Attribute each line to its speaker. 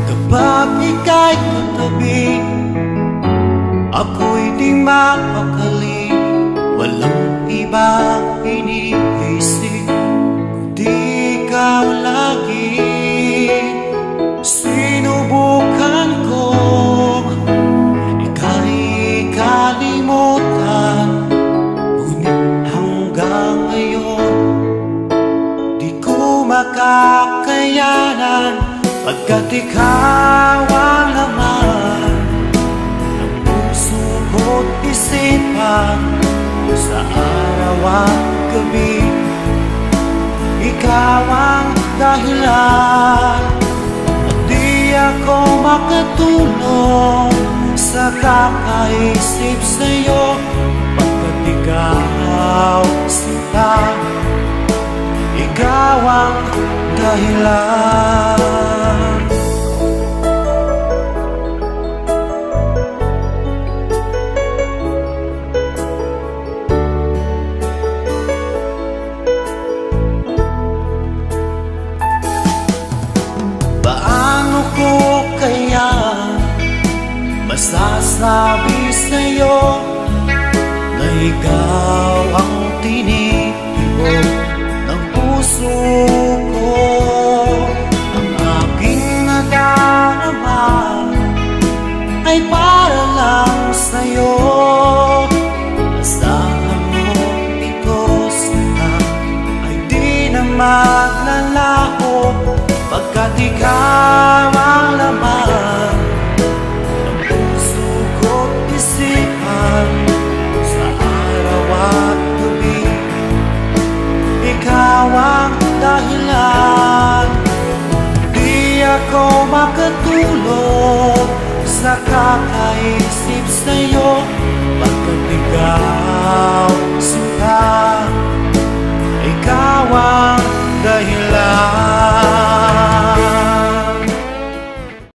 Speaker 1: Kapag ika'y katabi, ako'y di mapakali. Walang ibang iniisip kundi ikaw lagi. Sinubukan kong ika'y kalimutan, ngunit hanggang ngayon di ko makakayanan. Pagkat ikaw ang laman ng puso ko't isipan, sa araw at gabi. Ikaw ang dahilan at di ako makatulog sa kakaisip sa'yo. Pagkat ikaw sinta, ikaw ang dahilan. Masasabi sa'yo na ikaw ang tinitibok ng puso ko. Ang aking nadarama ay para lang sa'yo. Asahan mo ito sana ay di na maglalaho, pagkat ikaw ang laman sa araw at gabi. Ikaw ang dahilan, di ako makatulog sa kakaisip sa'yo. Pagkat ikaw sinta, ikaw ang dahilan.